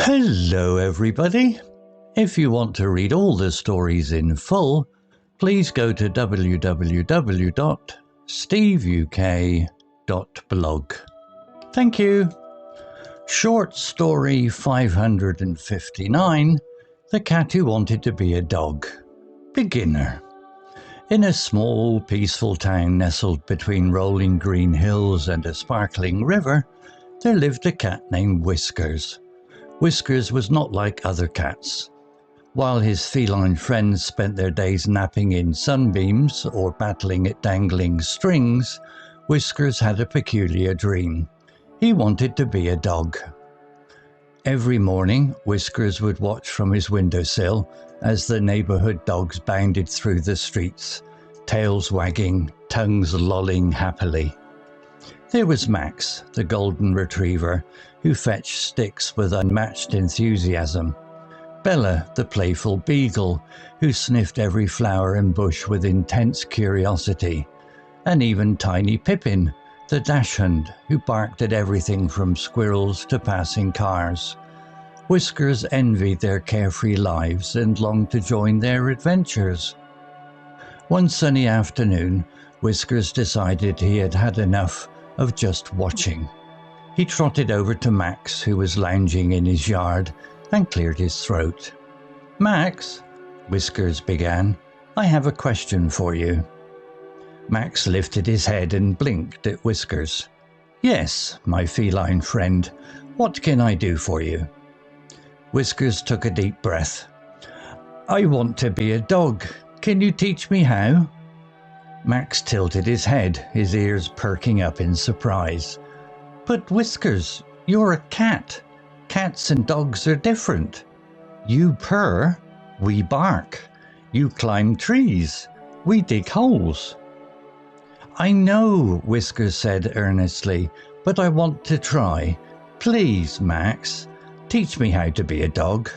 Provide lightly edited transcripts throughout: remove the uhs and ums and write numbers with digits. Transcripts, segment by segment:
Hello everybody! If you want to read all the stories in full, please go to www.steveuk.blog. Thank you! Short story 559, The Cat Who Wanted to Be a Dog. Beginner. In a small, peaceful town nestled between rolling green hills and a sparkling river, there lived a cat named Whiskers. Whiskers was not like other cats. While his feline friends spent their days napping in sunbeams or battling at dangling strings, Whiskers had a peculiar dream. He wanted to be a dog. Every morning, Whiskers would watch from his windowsill as the neighbourhood dogs bounded through the streets, tails wagging, tongues lolling happily. There was Max, the golden retriever, who fetched sticks with unmatched enthusiasm. Bella, the playful beagle, who sniffed every flower and bush with intense curiosity. And even tiny Pippin, the dachshund, who barked at everything from squirrels to passing cars. Whiskers envied their carefree lives and longed to join their adventures. One sunny afternoon, Whiskers decided he had had enough of just watching. He trotted over to Max, who was lounging in his yard, and cleared his throat. "Max," Whiskers began, "I have a question for you." Max lifted his head and blinked at Whiskers. "Yes, my feline friend, what can I do for you?" Whiskers took a deep breath. "I want to be a dog. Can you teach me how?" Max tilted his head, his ears perking up in surprise. "But Whiskers, you're a cat. Cats and dogs are different. You purr, we bark. You climb trees, we dig holes." "I know," Whiskers said earnestly, "but I want to try. Please, Max, teach me how to be a dog."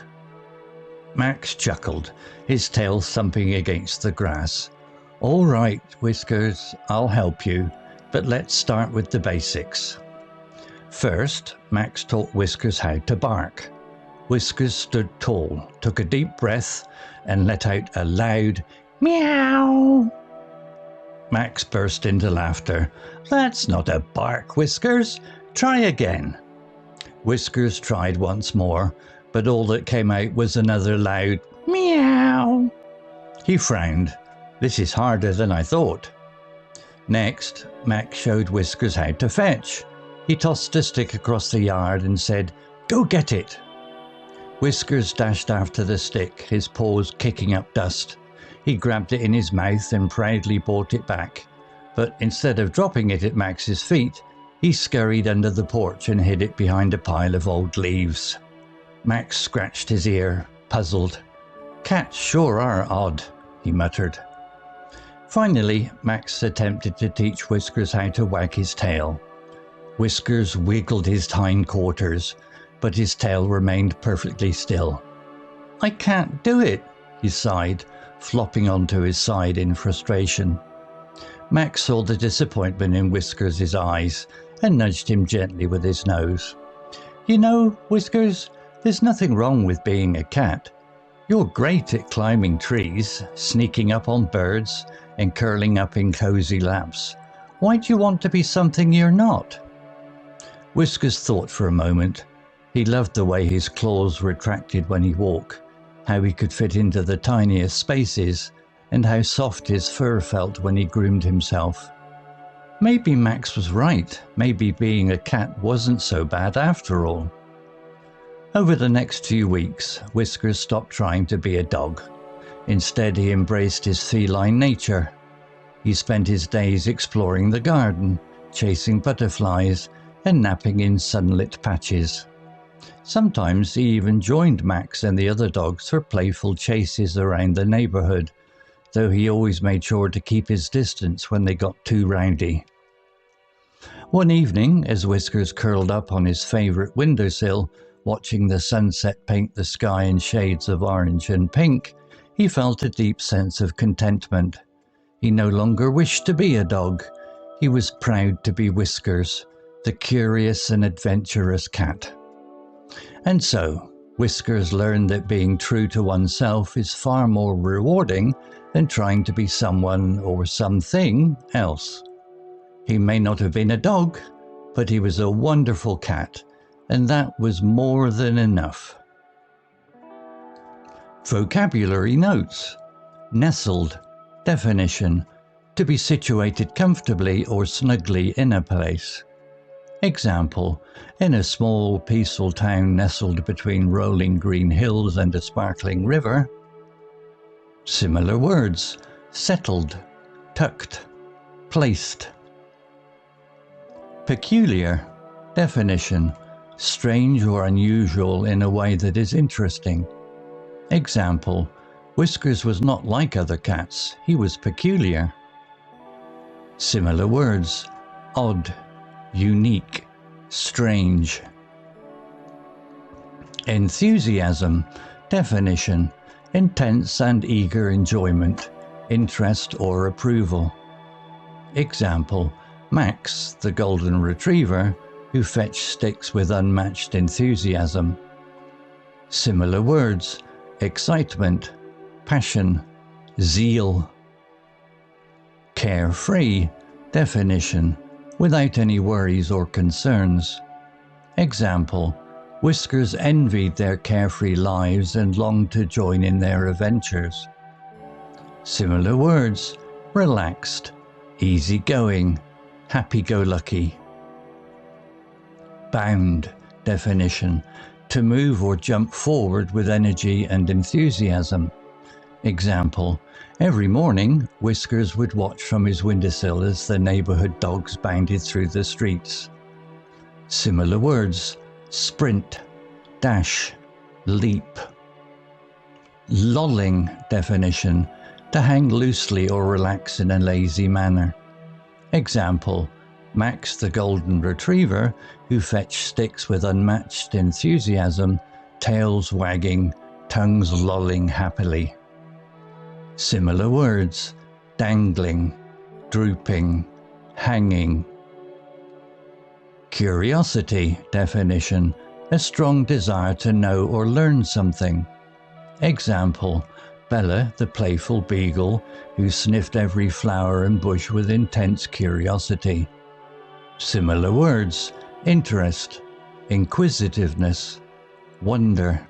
Max chuckled, his tail thumping against the grass. "All right, Whiskers, I'll help you, but let's start with the basics." First, Max taught Whiskers how to bark. Whiskers stood tall, took a deep breath, and let out a loud meow. Max burst into laughter. "That's not a bark, Whiskers. Try again." Whiskers tried once more, but all that came out was another loud meow. He frowned. "This is harder than I thought." Next, Max showed Whiskers how to fetch. He tossed a stick across the yard and said, "Go get it." Whiskers dashed after the stick, his paws kicking up dust. He grabbed it in his mouth and proudly brought it back. But instead of dropping it at Max's feet, he scurried under the porch and hid it behind a pile of old leaves. Max scratched his ear, puzzled. "Cats sure are odd," he muttered. Finally, Max attempted to teach Whiskers how to wag his tail. Whiskers wiggled his hindquarters, but his tail remained perfectly still. "I can't do it," he sighed, flopping onto his side in frustration. Max saw the disappointment in Whiskers' eyes and nudged him gently with his nose. "You know, Whiskers, there's nothing wrong with being a cat. You're great at climbing trees, sneaking up on birds, and curling up in cozy laps. Why do you want to be something you're not?" Whiskers thought for a moment. He loved the way his claws retracted when he walked, how he could fit into the tiniest spaces, and how soft his fur felt when he groomed himself. Maybe Max was right. Maybe being a cat wasn't so bad after all. Over the next few weeks, Whiskers stopped trying to be a dog. Instead, he embraced his feline nature. He spent his days exploring the garden, chasing butterflies, and napping in sunlit patches. Sometimes he even joined Max and the other dogs for playful chases around the neighbourhood, though he always made sure to keep his distance when they got too rowdy. One evening, as Whiskers curled up on his favourite windowsill, watching the sunset paint the sky in shades of orange and pink, he felt a deep sense of contentment. He no longer wished to be a dog. He was proud to be Whiskers, the curious and adventurous cat. And so, Whiskers learned that being true to oneself is far more rewarding than trying to be someone or something else. He may not have been a dog, but he was a wonderful cat, and that was more than enough. Vocabulary notes. Nestled. Definition: to be situated comfortably or snugly in a place. Example: in a small, peaceful town nestled between rolling green hills and a sparkling river. Similar words: settled, tucked, placed. Peculiar. Definition: strange or unusual in a way that is interesting. Example: Whiskers was not like other cats, he was peculiar. Similar words: odd, unique, strange. Enthusiasm. Definition: intense and eager enjoyment, interest or approval. Example: Max, the golden retriever, who fetched sticks with unmatched enthusiasm. Similar words: excitement, passion, zeal. Carefree. Definition: without any worries or concerns. Example: Whiskers envied their carefree lives and longed to join in their adventures. Similar words: relaxed, easygoing, happy-go-lucky. Bound. Definition: to move or jump forward with energy and enthusiasm. Example: every morning, Whiskers would watch from his windowsill as the neighbourhood dogs bounded through the streets. Similar words: sprint, dash, leap. Lolling. Definition: to hang loosely or relax in a lazy manner. Example: Max, the golden retriever, who fetched sticks with unmatched enthusiasm, tails wagging, tongues lolling happily. Similar words: dangling, drooping, hanging. Curiosity. Definition: a strong desire to know or learn something. Example: Bella, the playful beagle, who sniffed every flower and bush with intense curiosity. Similar words: interest, inquisitiveness, wonder.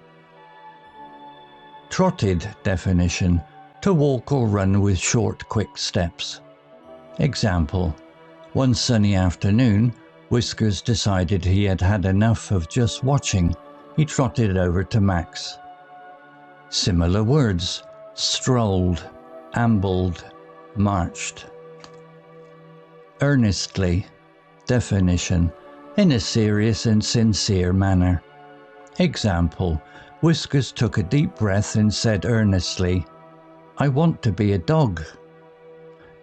Trotted. Definition: to walk or run with short, quick steps. Example: one sunny afternoon, Whiskers decided he had had enough of just watching. He trotted over to Max. Similar words: strolled, ambled, marched. Earnestly. Definition: in a serious and sincere manner. Example: Whiskers took a deep breath and said earnestly, "I want to be a dog."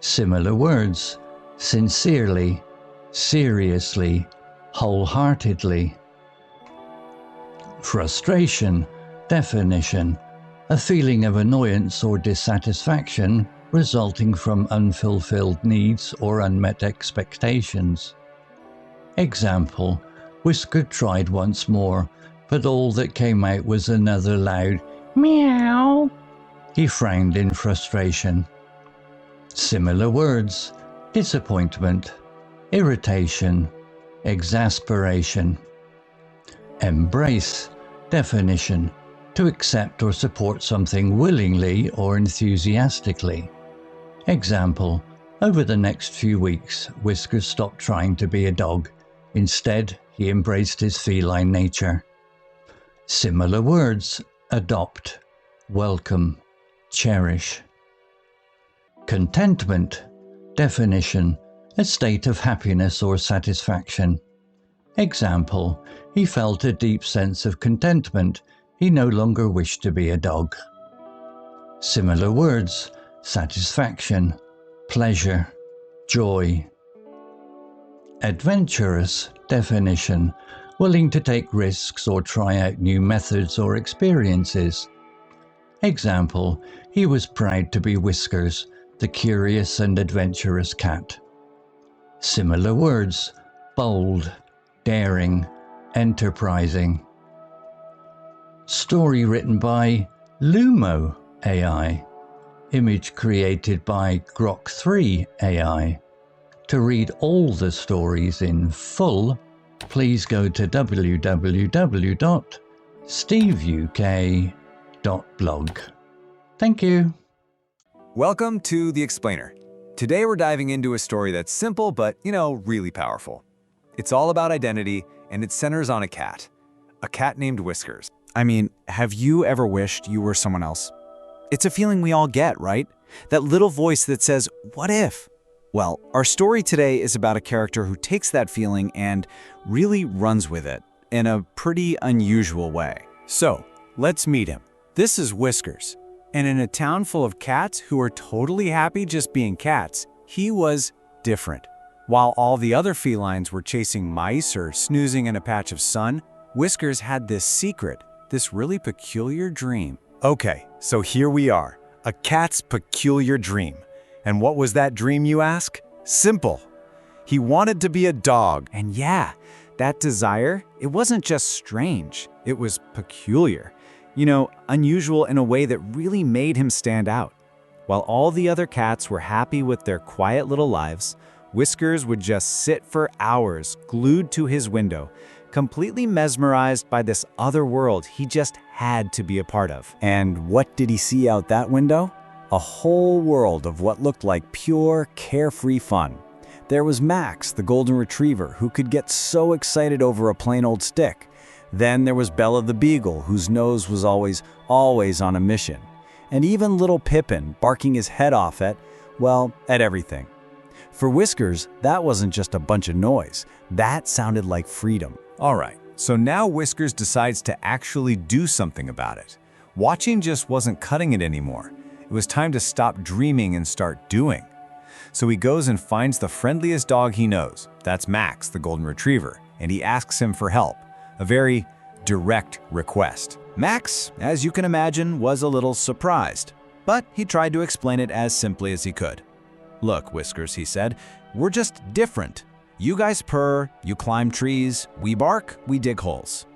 Similar words: sincerely, seriously, wholeheartedly. Frustration. Definition: a feeling of annoyance or dissatisfaction resulting from unfulfilled needs or unmet expectations. Example: Whisker tried once more, but all that came out was another loud meow. He frowned in frustration. Similar words: disappointment, irritation, exasperation. Embrace. Definition: to accept or support something willingly or enthusiastically. Example: over the next few weeks, Whiskers stopped trying to be a dog. Instead, he embraced his feline nature. Similar words: adopt, welcome, cherish. Contentment. Definition: a state of happiness or satisfaction. Example: he felt a deep sense of contentment. He no longer wished to be a dog. Similar words: satisfaction, pleasure, joy. Adventurous. Definition: willing to take risks or try out new methods or experiences. Example: he was proud to be Whiskers, the curious and adventurous cat. Similar words: bold, daring, enterprising. Story written by Lumo AI. Image created by Grok 3 AI. To read all the stories in full, please go to www.steveuk.blog. Thank you. Welcome to The Explainer. Today we're diving into a story that's simple but, really powerful. It's all about identity, and it centers on a cat named Whiskers. I mean, have you ever wished you were someone else? It's a feeling we all get, right? That little voice that says, what if? Well, our story today is about a character who takes that feeling and really runs with it in a pretty unusual way. So, let's meet him. This is Whiskers, and in a town full of cats who are totally happy just being cats, he was different. While all the other felines were chasing mice or snoozing in a patch of sun, Whiskers had this secret, this really peculiar dream. Okay, so here we are, a cat's peculiar dream. And what was that dream, you ask? Simple. He wanted to be a dog. And yeah, that desire, it wasn't just strange, it was peculiar. Unusual in a way that really made him stand out. While all the other cats were happy with their quiet little lives, Whiskers would just sit for hours glued to his window, completely mesmerized by this other world he just had to be a part of. And what did he see out that window? A whole world of what looked like pure, carefree fun. There was Max, the golden retriever, who could get so excited over a plain old stick. Then there was Bella the beagle, whose nose was always on a mission. And even little Pippin, barking his head off at everything. For Whiskers, that wasn't just a bunch of noise. That sounded like freedom. All right, so now Whiskers decides to actually do something about it. Watching just wasn't cutting it anymore. It was time to stop dreaming and start doing. So he goes and finds the friendliest dog he knows. That's Max, the golden retriever, and he asks him for help. A very direct request. Max, as you can imagine, was a little surprised, but he tried to explain it as simply as he could. Look, Whiskers, he said, we're just different. You guys purr, you climb trees, we bark, we dig holes.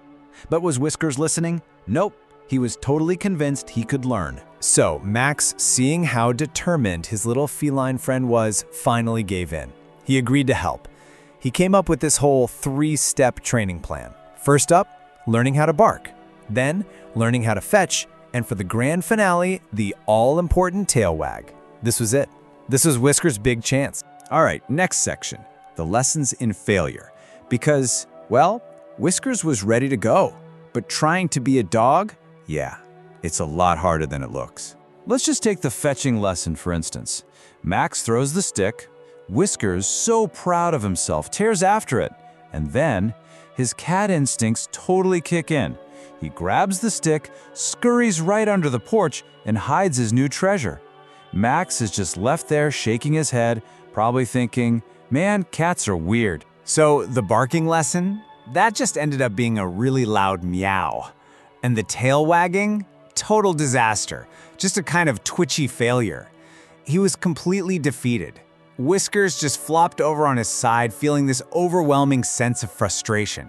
But was Whiskers listening? Nope. He was totally convinced he could learn. So Max, seeing how determined his little feline friend was, finally gave in. He agreed to help. He came up with this whole 3-step training plan. First up, learning how to bark. Then, learning how to fetch. And for the grand finale, the all-important tail wag. This was it. This was Whiskers' big chance. All right, next section, the lessons in failure. Because, Whiskers was ready to go. But trying to be a dog? Yeah, it's a lot harder than it looks. Let's just take the fetching lesson, for instance. Max throws the stick. Whiskers, so proud of himself, tears after it. And then, his cat instincts totally kick in. He grabs the stick, scurries right under the porch, and hides his new treasure. Max is just left there shaking his head, probably thinking, man, cats are weird. So the barking lesson? That just ended up being a really loud meow. And the tail wagging? Total disaster. Just a kind of twitchy failure. He was completely defeated. Whiskers just flopped over on his side, feeling this overwhelming sense of frustration.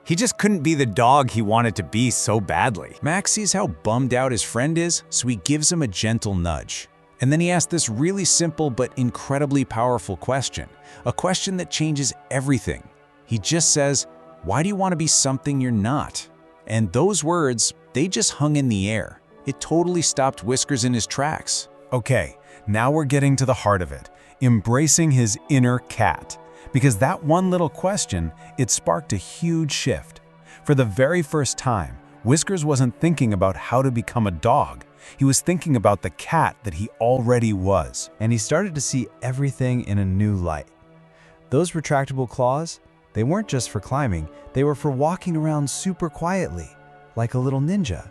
He just couldn't be the dog he wanted to be so badly. Max sees how bummed out his friend is, so he gives him a gentle nudge. And then he asks this really simple but incredibly powerful question. A question that changes everything. He just says, why do you want to be something you're not? And those words, they just hung in the air. It totally stopped Whiskers in his tracks. Okay, now we're getting to the heart of it. Embracing his inner cat. Because that one little question, it sparked a huge shift. For the very first time, Whiskers wasn't thinking about how to become a dog. He was thinking about the cat that he already was. And he started to see everything in a new light. Those retractable claws, they weren't just for climbing, they were for walking around super quietly, like a little ninja.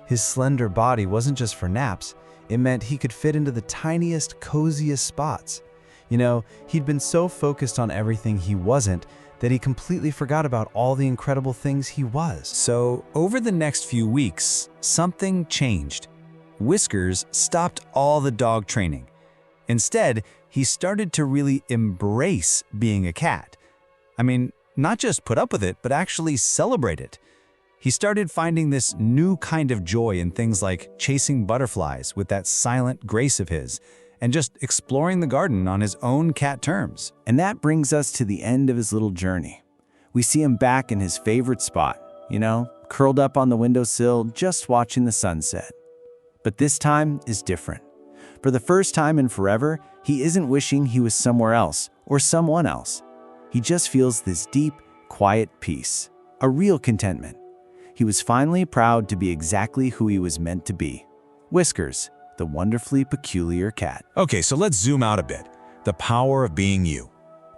His slender body wasn't just for naps, it meant he could fit into the tiniest, coziest spots. He'd been so focused on everything he wasn't that he completely forgot about all the incredible things he was. So, over the next few weeks, something changed. Whiskers stopped all the dog training. Instead, he started to really embrace being a cat. I mean, not just put up with it, but actually celebrate it. He started finding this new kind of joy in things like chasing butterflies with that silent grace of his, and just exploring the garden on his own cat terms. And that brings us to the end of his little journey. We see him back in his favorite spot, curled up on the windowsill, just watching the sunset. But this time is different. For the first time in forever, he isn't wishing he was somewhere else or someone else. He just feels this deep, quiet peace, a real contentment. He was finally proud to be exactly who he was meant to be. Whiskers, the wonderfully peculiar cat. Okay, so let's zoom out a bit. The power of being you.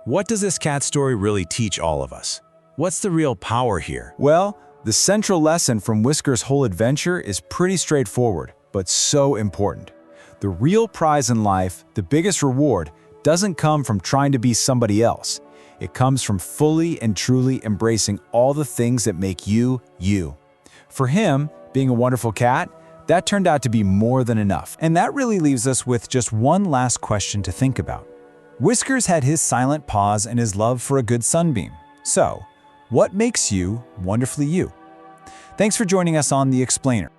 What does this cat story really teach all of us? What's the real power here? Well, the central lesson from Whiskers' whole adventure is pretty straightforward, but so important. The real prize in life, the biggest reward, doesn't come from trying to be somebody else. It comes from fully and truly embracing all the things that make you, you. For him, being a wonderful cat, that turned out to be more than enough. And that really leaves us with just one last question to think about. Whiskers had his silent paws and his love for a good sunbeam. So, what makes you wonderfully you? Thanks for joining us on The Explainer.